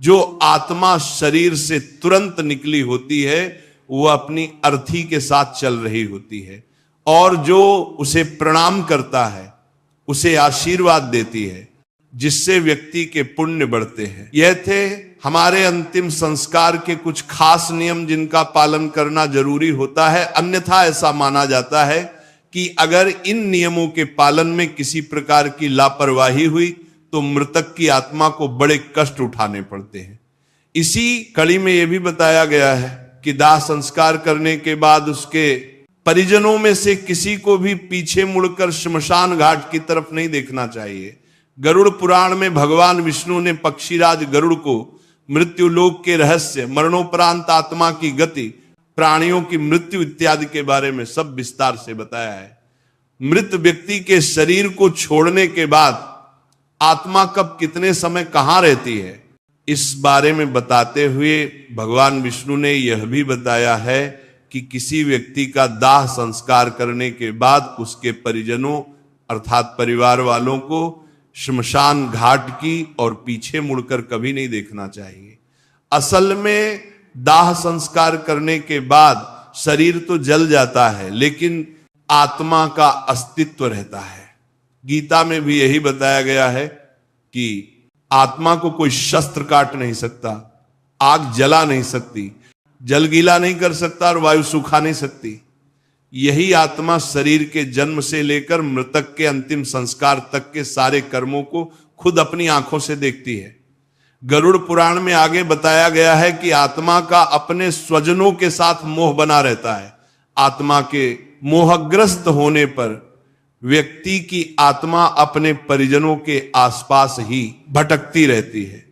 A: जो आत्मा शरीर से तुरंत निकली होती है वह अपनी अर्थी के साथ चल रही होती है, और जो उसे प्रणाम करता है उसे आशीर्वाद देती है, जिससे व्यक्ति के पुण्य बढ़ते हैं। यह थे हमारे अंतिम संस्कार के कुछ खास नियम, जिनका पालन करना जरूरी होता है। अन्यथा ऐसा माना जाता है कि अगर इन नियमों के पालन में किसी प्रकार की लापरवाही हुई तो मृतक की आत्मा को बड़े कष्ट उठाने पड़ते हैं। इसी कड़ी में यह भी बताया गया है कि दाह संस्कार करने के बाद उसके परिजनों में से किसी को भी पीछे मुड़कर श्मशान घाट की तरफ नहीं देखना चाहिए। गरुड़ पुराण में भगवान विष्णु ने पक्षीराज गरुड़ को मृत्यु लोक के रहस्य, मरणोपरांत आत्मा की गति, प्राणियों की मृत्यु इत्यादि के बारे में सब विस्तार से बताया है। मृत व्यक्ति के शरीर को छोड़ने के बाद आत्मा कब कितने समय कहां रहती है, इस बारे में बताते हुए भगवान विष्णु ने यह भी बताया है कि किसी व्यक्ति का दाह संस्कार करने के बाद उसके परिजनों अर्थात परिवार वालों को श्मशान घाट की और पीछे मुड़कर कभी नहीं देखना चाहिए। असल में दाह संस्कार करने के बाद शरीर तो जल जाता है, लेकिन आत्मा का अस्तित्व रहता है। गीता में भी यही बताया गया है कि आत्मा को कोई शस्त्र काट नहीं सकता, आग जला नहीं सकती, जल गीला नहीं कर सकता और वायु सूखा नहीं सकती। यही आत्मा शरीर के जन्म से लेकर मृतक के अंतिम संस्कार तक के सारे कर्मों को खुद अपनी आंखों से देखती है। गरुड़ पुराण में आगे बताया गया है कि आत्मा का अपने स्वजनों के साथ मोह बना रहता है। आत्मा के मोहग्रस्त होने पर व्यक्ति की आत्मा अपने परिजनों के आसपास ही भटकती रहती है।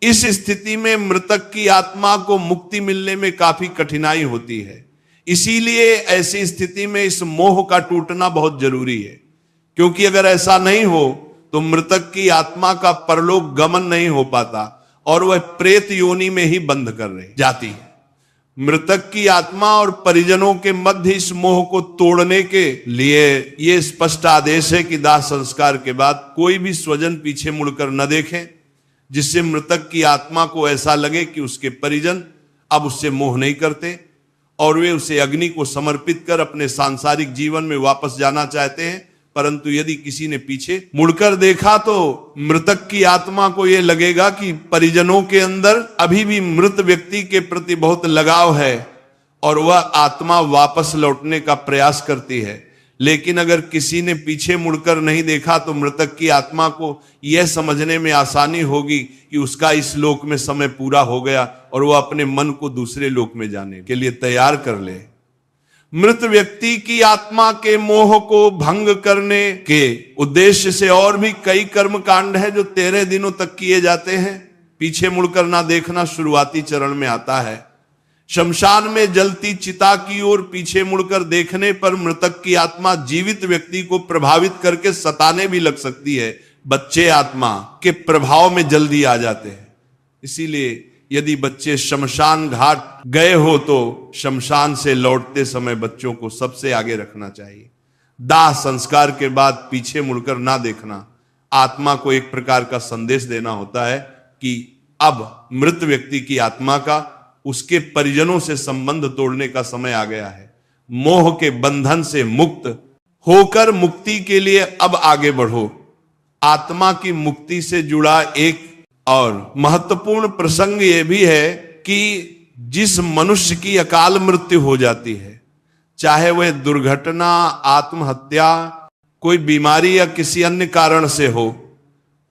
A: इस स्थिति में मृतक की आत्मा को मुक्ति मिलने में काफी कठिनाई होती है। इसीलिए ऐसी स्थिति में इस मोह का टूटना बहुत जरूरी है, क्योंकि अगर ऐसा नहीं हो तो मृतक की आत्मा का परलोक गमन नहीं हो पाता और वह प्रेत योनि में ही बंद कर रही जाती है। मृतक की आत्मा और परिजनों के मध्य इस मोह को तोड़ने के लिए यह स्पष्ट आदेश है कि दाह संस्कार के बाद कोई भी स्वजन पीछे मुड़कर न देखें, जिससे मृतक की आत्मा को ऐसा लगे कि उसके परिजन अब उससे मोह नहीं करते और वे उसे अग्नि को समर्पित कर अपने सांसारिक जीवन में वापस जाना चाहते हैं। परंतु यदि किसी ने पीछे मुड़कर देखा तो मृतक की आत्मा को यह लगेगा कि परिजनों के अंदर अभी भी मृत व्यक्ति के प्रति बहुत लगाव है और वह आत्मा वापस लौटने का प्रयास करती है। लेकिन अगर किसी ने पीछे मुड़कर नहीं देखा तो मृतक की आत्मा को यह समझने में आसानी होगी कि उसका इस लोक में समय पूरा हो गया और वह अपने मन को दूसरे लोक में जाने के लिए तैयार कर ले। मृत व्यक्ति की आत्मा के मोह को भंग करने के उद्देश्य से और भी कई कर्म कांड है जो 13 दिनों तक किए जाते हैं। पीछे मुड़कर ना देखना शुरुआती चरण में आता है। शमशान में जलती चिता की ओर पीछे मुड़कर देखने पर मृतक की आत्मा जीवित व्यक्ति को प्रभावित करके सताने भी लग सकती है। बच्चे आत्मा के प्रभाव में जल्दी आ जाते हैं। इसीलिए यदि बच्चे शमशान घाट गए हो तो शमशान से लौटते समय बच्चों को सबसे आगे रखना चाहिए। दाह संस्कार के बाद पीछे मुड़कर ना देखना आत्मा को एक प्रकार का संदेश देना होता है कि अब मृत व्यक्ति की आत्मा का उसके परिजनों से संबंध तोड़ने का समय आ गया है। मोह के बंधन से मुक्त होकर मुक्ति के लिए अब आगे बढ़ो। आत्मा की मुक्ति से जुड़ा एक और महत्वपूर्ण प्रसंग यह भी है कि जिस मनुष्य की अकाल मृत्यु हो जाती है, चाहे वह दुर्घटना, आत्महत्या, कोई बीमारी या किसी अन्य कारण से हो,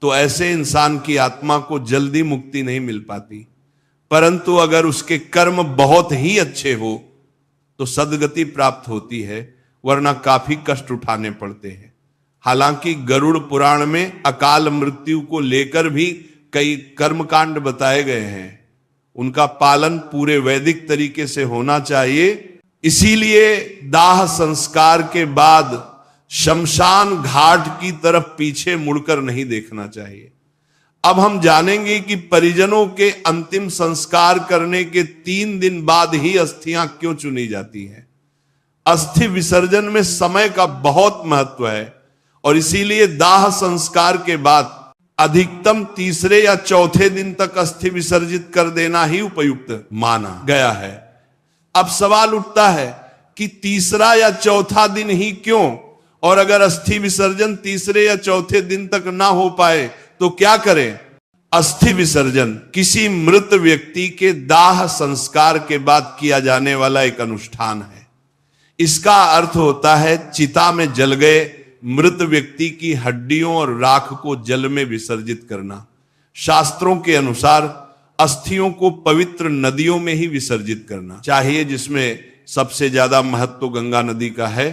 A: तो ऐसे इंसान की आत्मा को जल्दी मुक्ति नहीं मिल पाती। परंतु अगर उसके कर्म बहुत ही अच्छे हो तो सदगति प्राप्त होती है, वरना काफी कष्ट उठाने पड़ते हैं। हालांकि गरुड़ पुराण में अकाल मृत्यु को लेकर भी कई कर्मकांड बताए गए हैं। उनका पालन पूरे वैदिक तरीके से होना चाहिए। इसीलिए दाह संस्कार के बाद शमशान घाट की तरफ पीछे मुड़कर नहीं देखना चाहिए। अब हम जानेंगे कि परिजनों के अंतिम संस्कार करने के 3 दिन बाद ही अस्थियां क्यों चुनी जाती हैं। अस्थि विसर्जन में समय का बहुत महत्व है और इसीलिए दाह संस्कार के बाद अधिकतम 3 या 4 दिन तक अस्थि विसर्जित कर देना ही उपयुक्त माना गया है। अब सवाल उठता है कि 3 या 4 दिन ही क्यों, और अगर अस्थि विसर्जन 3 या 4 दिन तक ना हो पाए तो क्या करें। अस्थि विसर्जन किसी मृत व्यक्ति के दाह संस्कार के बाद किया जाने वाला एक अनुष्ठान है। इसका अर्थ होता है चिता में जल गए मृत व्यक्ति की हड्डियों और राख को जल में विसर्जित करना। शास्त्रों के अनुसार अस्थियों को पवित्र नदियों में ही विसर्जित करना चाहिए, जिसमें सबसे ज्यादा महत्व गंगा नदी का है।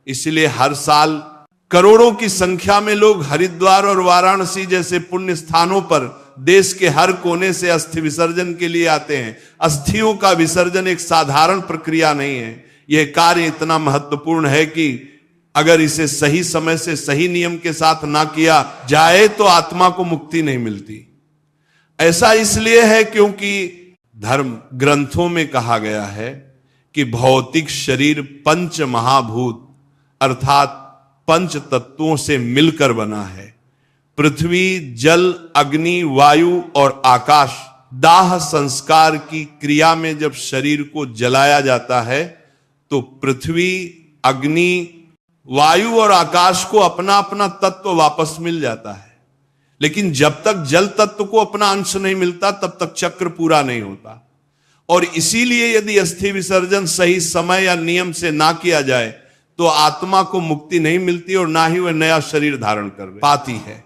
A: इसलिए हर साल करोड़ों की संख्या में लोग हरिद्वार और वाराणसी जैसे पुण्य स्थानों पर देश के हर कोने से अस्थि विसर्जन के लिए आते हैं। अस्थियों का विसर्जन एक साधारण प्रक्रिया नहीं है। यह कार्य इतना महत्वपूर्ण है कि अगर इसे सही समय से सही नियम के साथ ना किया जाए तो आत्मा को मुक्ति नहीं मिलती। ऐसा इसलिए है क्योंकि धर्म ग्रंथों में कहा गया है कि भौतिक शरीर 5 महाभूत अर्थात 5 तत्वों से मिलकर बना है। पृथ्वी, जल, अग्नि, वायु और आकाश। दाह संस्कार की क्रिया में जब शरीर को जलाया जाता है तो पृथ्वी, अग्नि, वायु और आकाश को अपना अपना तत्व वापस मिल जाता है। लेकिन जब तक जल तत्व को अपना अंश नहीं मिलता तब तक चक्र पूरा नहीं होता। और इसीलिए यदि अस्थि विसर्जन सही समय या नियम से ना किया जाए तो आत्मा को मुक्ति नहीं मिलती और ना ही वह नया शरीर धारण कर पाती है।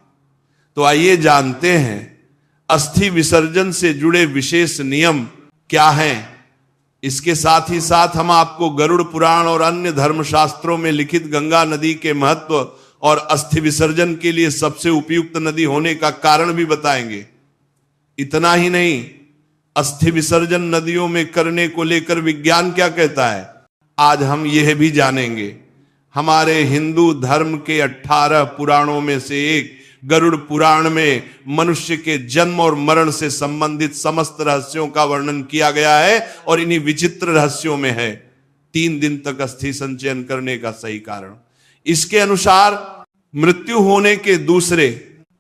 A: तो आइए जानते हैं अस्थि विसर्जन से जुड़े विशेष नियम क्या हैं। इसके साथ ही साथ हम आपको गरुड़ पुराण और अन्य धर्मशास्त्रों में लिखित गंगा नदी के महत्व और अस्थि विसर्जन के लिए सबसे उपयुक्त नदी होने का कारण भी बताएंगे। इतना ही नहीं, अस्थि विसर्जन नदियों में करने को लेकर विज्ञान क्या कहता है, आज हम यह भी जानेंगे। हमारे हिंदू धर्म के 18 पुराणों में से एक गरुड़ पुराण में मनुष्य के जन्म और मरण से संबंधित समस्त रहस्यों का वर्णन किया गया है और इन्हीं विचित्र रहस्यों में है 3 दिन तक अस्थि संचयन करने का सही कारण। इसके अनुसार मृत्यु होने के दूसरे,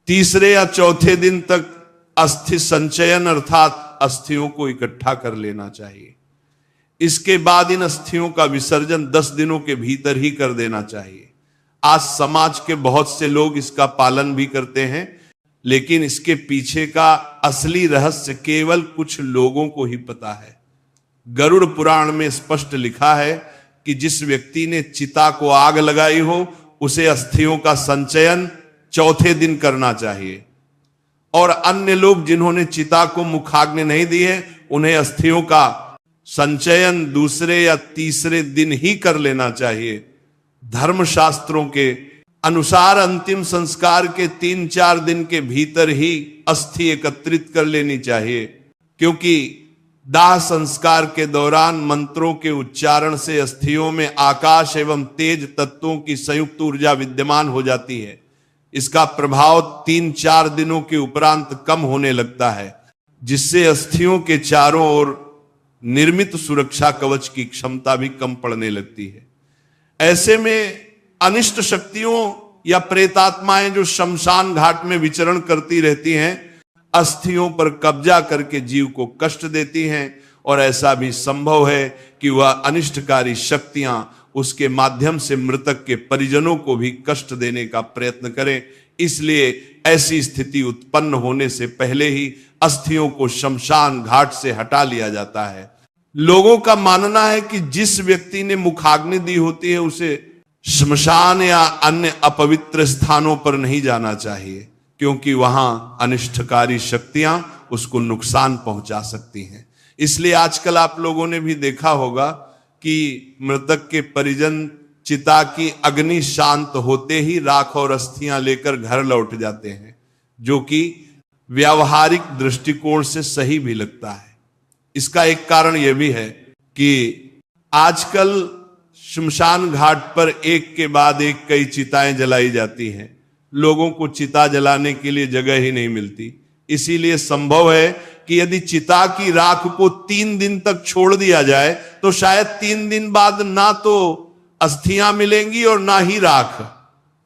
A: तीसरे या चौथे दिन तक अस्थि संचयन अर्थात अस्थियों को इकट्ठा कर लेना चाहिए। इसके बाद इन अस्थियों का विसर्जन 10 दिनों के भीतर ही कर देना चाहिए। आज समाज के बहुत से लोग इसका पालन भी करते हैं, लेकिन इसके पीछे का असली रहस्य केवल कुछ लोगों को ही पता है। गरुड़ पुराण में स्पष्ट लिखा है कि जिस व्यक्ति ने चिता को आग लगाई हो उसे अस्थियों का संचयन चौथे दिन करना चाहिए, और अन्य लोग जिन्होंने चिता को मुखाग्नि नहीं दी है उन्हें अस्थियों का संचयन दूसरे या तीसरे दिन ही कर लेना चाहिए। धर्मशास्त्रों के अनुसार अंतिम संस्कार के 3-4 दिन के भीतर ही अस्थि एकत्रित कर लेनी चाहिए, क्योंकि दाह संस्कार के दौरान मंत्रों के उच्चारण से अस्थियों में आकाश एवं तेज तत्वों की संयुक्त ऊर्जा विद्यमान हो जाती है। इसका प्रभाव 3-4 दिनों के उपरांत कम होने लगता है, जिससे अस्थियों के चारों ओर निर्मित सुरक्षा कवच की क्षमता भी कम पड़ने लगती है। ऐसे में अनिष्ट शक्तियों या प्रेतात्माएं जो शमशान घाट में विचरण करती रहती हैं, अस्थियों पर कब्जा करके जीव को कष्ट देती हैं, और ऐसा भी संभव है कि वह अनिष्टकारी शक्तियां उसके माध्यम से मृतक के परिजनों को भी कष्ट देने का प्रयत्न करें। इसलिए ऐसी स्थिति उत्पन्न होने से पहले ही अस्थियों को शमशान घाट से हटा लिया जाता है। लोगों का मानना है कि जिस व्यक्ति ने मुखाग्नि दी होती है उसे श्मशान या अन्य अपवित्र स्थानों पर नहीं जाना चाहिए, क्योंकि वहां अनिष्टकारी शक्तियां उसको नुकसान पहुंचा सकती हैं। इसलिए आजकल आप लोगों ने भी देखा होगा कि मृतक के परिजन चिता की अग्नि शांत होते ही राख और अस्थियां लेकर घर लौट जाते हैं, जो कि व्यावहारिक दृष्टिकोण से सही भी लगता है। इसका एक कारण यह भी है कि आजकल शमशान घाट पर एक के बाद एक कई चिताएं जलाई जाती हैं। लोगों को चिता जलाने के लिए जगह ही नहीं मिलती। इसीलिए संभव है कि यदि चिता की राख को 3 दिन तक छोड़ दिया जाए तो शायद 3 दिन बाद ना तो अस्थियां मिलेंगी और ना ही राख,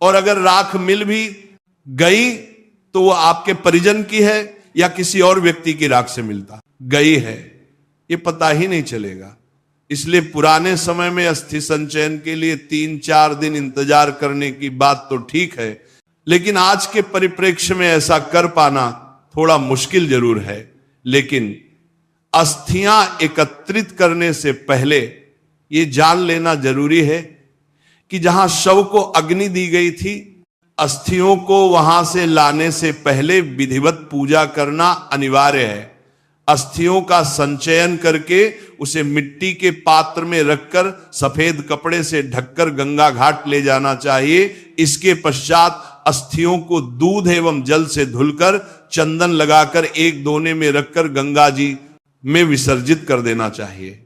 A: और अगर राख मिल भी गई तो वो आपके परिजन की है या किसी और व्यक्ति की राख से मिलता गई है, ये पता ही नहीं चलेगा। इसलिए पुराने समय में अस्थि संचयन के लिए 3-4 दिन इंतजार करने की बात तो ठीक है, लेकिन आज के परिप्रेक्ष्य में ऐसा कर पाना थोड़ा मुश्किल जरूर है। लेकिन अस्थियां एकत्रित करने से पहले ये जान लेना जरूरी है कि जहां शव को अग्नि दी गई थी, अस्थियों को वहां से लाने से पहले विधिवत पूजा करना अनिवार्य है। अस्थियों का संचयन करके उसे मिट्टी के पात्र में रखकर सफेद कपड़े से ढककर गंगा घाट ले जाना चाहिए। इसके पश्चात अस्थियों को दूध एवं जल से धुलकर चंदन लगाकर एक दोने में रखकर गंगा जी में विसर्जित कर देना चाहिए।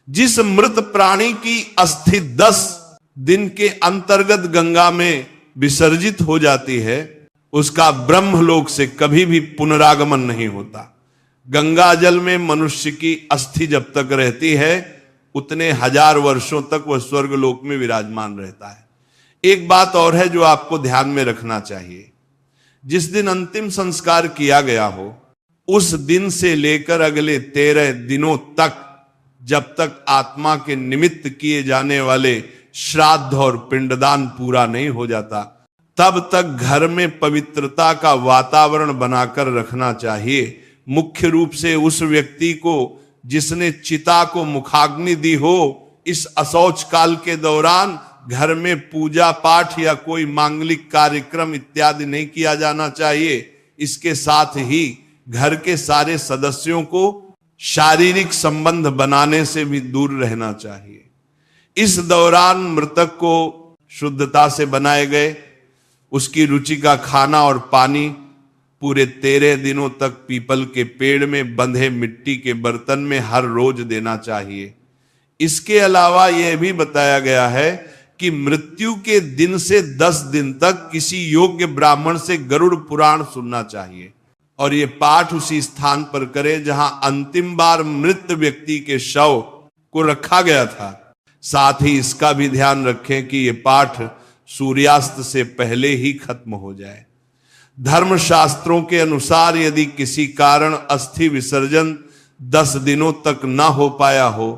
A: जिस मृत प्राणी की अस्थि 10 दिन के अंतर्गत गंगा में विसर्जित हो जाती है, उसका ब्रह्मलोक से कभी भी पुनरागमन नहीं होता। गंगा जल में मनुष्य की अस्थि जब तक रहती है उतने 1000 वर्षों तक वह स्वर्गलोक में विराजमान रहता है। एक बात और है जो आपको ध्यान में रखना चाहिए, जिस दिन अंतिम संस्कार किया गया हो उस दिन से लेकर अगले 13 दिनों तक, जब तक आत्मा के निमित्त किए जाने वाले श्राद्ध और पिंडदान पूरा नहीं हो जाता, तब तक घर में पवित्रता का वातावरण बनाकर रखना चाहिए। मुख्य रूप से उस व्यक्ति को जिसने चिता को मुखाग्नि दी हो, इस अशौच काल के दौरान घर में पूजा पाठ या कोई मांगलिक कार्यक्रम इत्यादि नहीं किया जाना चाहिए। इसके साथ ही घर के सारे सदस्यों को शारीरिक संबंध बनाने से भी दूर रहना चाहिए। इस दौरान मृतक को शुद्धता से बनाए गए उसकी रुचि का खाना और पानी पूरे 13 दिनों तक पीपल के पेड़ में बंधे मिट्टी के बर्तन में हर रोज देना चाहिए। इसके अलावा यह भी बताया गया है कि मृत्यु के दिन से 10 दिन तक किसी योग्य ब्राह्मण से गरुड़ पुराण सुनना चाहिए और ये पाठ उसी स्थान पर करें जहां अंतिम बार मृत व्यक्ति के शव को रखा गया था। साथ ही इसका भी ध्यान रखें कि ये पाठ सूर्यास्त से पहले ही खत्म हो जाए। धर्म शास्त्रों के अनुसार यदि किसी कारण अस्थि विसर्जन 10 दिनों तक न हो पाया हो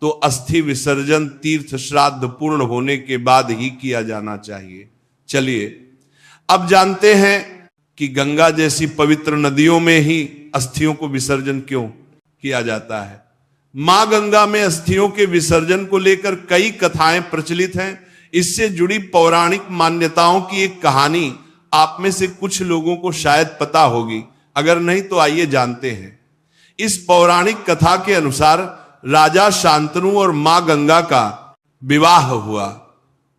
A: तो अस्थि विसर्जन तीर्थ श्राद्ध पूर्ण होने के बाद ही किया जाना चाहिए। चलिए अब जानते हैं कि गंगा जैसी पवित्र नदियों में ही अस्थियों को विसर्जन क्यों किया जाता है। मां गंगा में अस्थियों के विसर्जन को लेकर कई कथाएं प्रचलित हैं। इससे जुड़ी पौराणिक मान्यताओं की एक कहानी आप में से कुछ लोगों को शायद पता होगी, अगर नहीं तो आइए जानते हैं। इस पौराणिक कथा के अनुसार राजा शांतनु और मां गंगा का विवाह हुआ।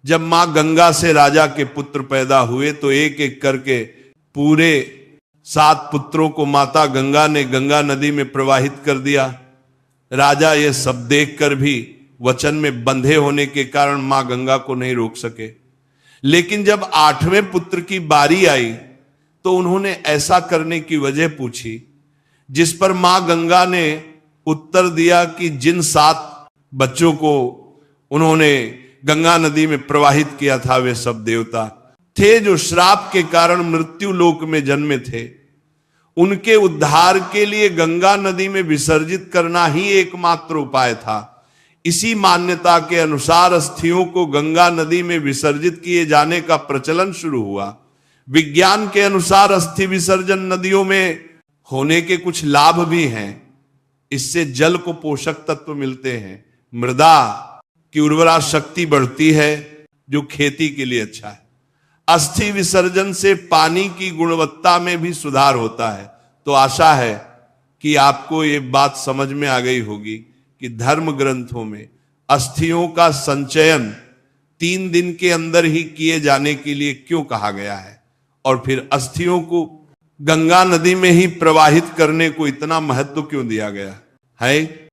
A: जब मां गंगा से राजा के पुत्र पैदा हुए तो एक एक करके पूरे 7 पुत्रों को माता गंगा ने गंगा नदी में प्रवाहित कर दिया। राजा ये सब देखकर भी वचन में बंधे होने के कारण मां गंगा को नहीं रोक सके। लेकिन जब 8वें पुत्र की बारी आई तो उन्होंने ऐसा करने की वजह पूछी, जिस पर मां गंगा ने उत्तर दिया कि जिन 7 बच्चों को उन्होंने गंगा नदी में प्रवाहित किया था वे सब देवता थे जो श्राप के कारण मृत्यु लोक में जन्मे थे। उनके उद्धार के लिए गंगा नदी में विसर्जित करना ही एकमात्र उपाय था। इसी मान्यता के अनुसार अस्थियों को गंगा नदी में विसर्जित किए जाने का प्रचलन शुरू हुआ। विज्ञान के अनुसार अस्थि विसर्जन नदियों में होने के कुछ लाभ भी हैं। इससे जल को पोषक तत्व मिलते हैं, मृदा की उर्वरा शक्ति बढ़ती है जो खेती के लिए अच्छा है। अस्थि विसर्जन से पानी की गुणवत्ता में भी सुधार होता है। तो आशा है कि आपको ये बात समझ में आ गई होगी कि धर्म ग्रंथों में अस्थियों का संचयन 3 दिन के अंदर ही किए जाने के लिए क्यों कहा गया है और फिर अस्थियों को गंगा नदी में ही प्रवाहित करने को इतना महत्व क्यों दिया गया है।